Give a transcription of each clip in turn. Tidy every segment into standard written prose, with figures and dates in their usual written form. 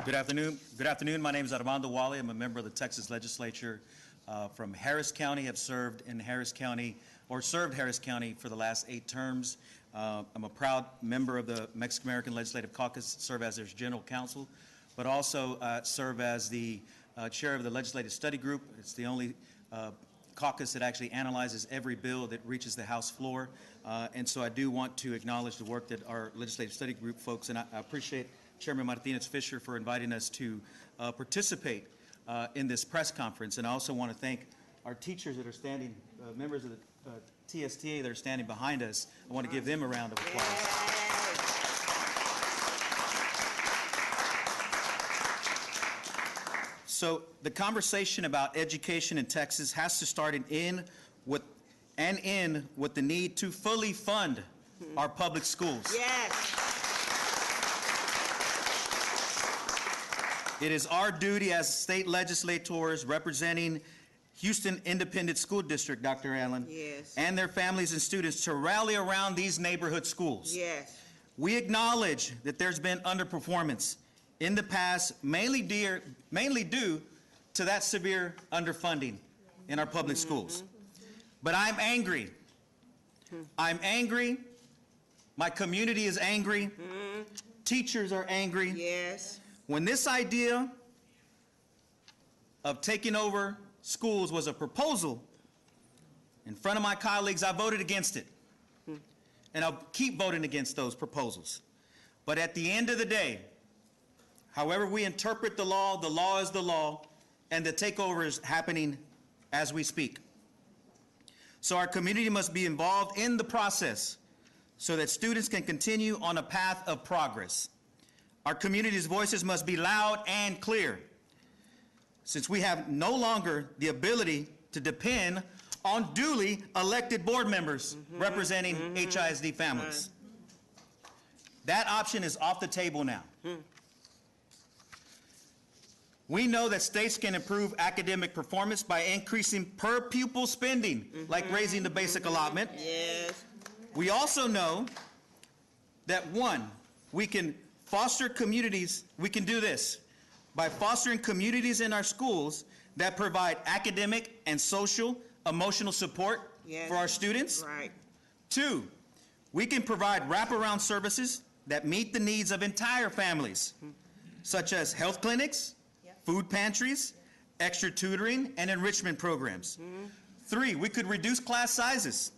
Good afternoon. Good afternoon. My name is Armando Walle. I'm a member of the Texas Legislature from Harris County. Have served in Harris County, or served Harris County for the last 8 terms. I'm a proud member of the Mexican American Legislative Caucus, serve as their general counsel, but also serve as the chair of the Legislative Study Group. It's the only caucus that actually analyzes every bill that reaches the House floor. And so I do want to acknowledge the work that our Legislative Study Group folks, and I appreciate Chairman Martinez-Fisher for inviting us to participate in this press conference. And I also want to thank our teachers that are standing, members of the TSTA that are standing behind us. I want to give them a round of applause. So the conversation about education in Texas has to start and end with the need to fully fund our public schools. Yes. It is our duty as state legislators representing Houston Independent School District, Dr. Allen, Yes. and their families and students to rally around these neighborhood schools. Yes. We acknowledge that there's been underperformance in the past, mainly due to that severe underfunding in our public schools. But I'm angry. I'm angry. My community is angry. Teachers are angry. Yes. When this idea of taking over schools was a proposal in front of my colleagues, I voted against it. And I'll keep voting against those proposals. But at the end of the day, however we interpret the law is the law, and the takeover is happening as we speak. So our community must be involved in the process so that students can continue on a path of progress. Our community's voices must be loud and clear, since we have no longer the ability to depend on duly elected board members representing HISD families. That option is off the table now. We know that states can improve academic performance by increasing per pupil spending, like raising the basic allotment. Yes. We also know that, one, we can foster communities. We can do this by fostering communities in our schools that provide academic and social, emotional support Yes. for our students. Right. 2, we can provide wraparound services that meet the needs of entire families, such as health clinics, food pantries, extra tutoring, and enrichment programs. 3, we could reduce class sizes.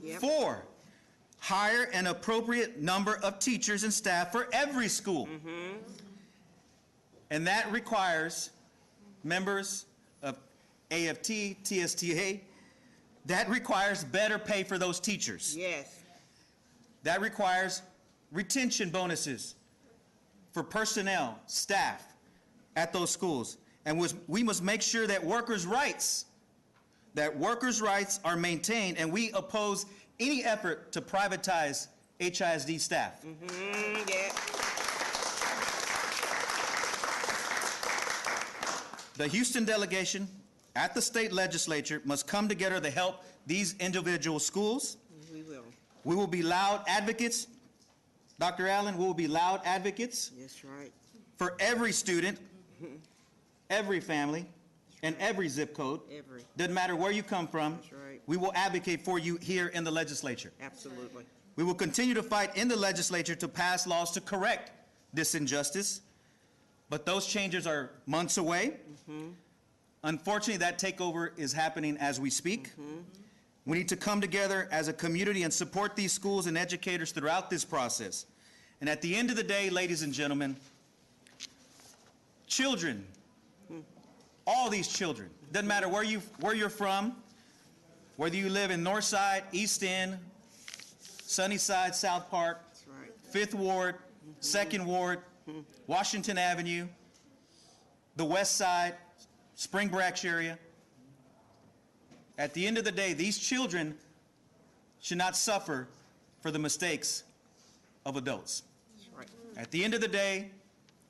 Yep. 4, hire an appropriate number of teachers and staff for every school. And that requires members of AFT, TSTA, that requires better pay for those teachers. Yes. That requires retention bonuses for personnel, staff at those schools. And we must make sure that workers' rights are maintained, and we oppose any effort to privatize HISD staff. Yeah. The Houston delegation at the state legislature must come together to help these individual schools. We will. We will be loud advocates. Dr. Allen, we will be loud advocates That's right. for every student, every family, and every zip code. Every. Doesn't matter where you come from. That's right. We will advocate for you here in the legislature. Absolutely. We will continue to fight in the legislature to pass laws to correct this injustice, but those changes are months away. Unfortunately, that takeover is happening as we speak. We need to come together as a community and support these schools and educators throughout this process. And at the end of the day, ladies and gentlemen, children, all these children, doesn't matter where you're from, whether you live in Northside, East End, Sunnyside, South Park, That's right. 5th Ward, 2nd Ward, Washington Avenue, the West Side, Spring Branch area. At the end of the day, these children should not suffer for the mistakes of adults. That's right. At the end of the day,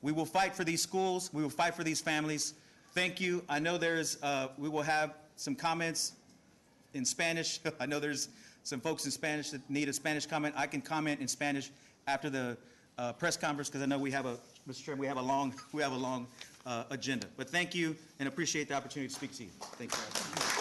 we will fight for these schools. We will fight for these families. Thank you. I know we will have some comments in Spanish. I know there's some folks in Spanish that need a Spanish comment. I can comment in Spanish after the press conference because I know we have Mr. Chairman, we have a long agenda. But thank you and appreciate the opportunity to speak to you. Thank you.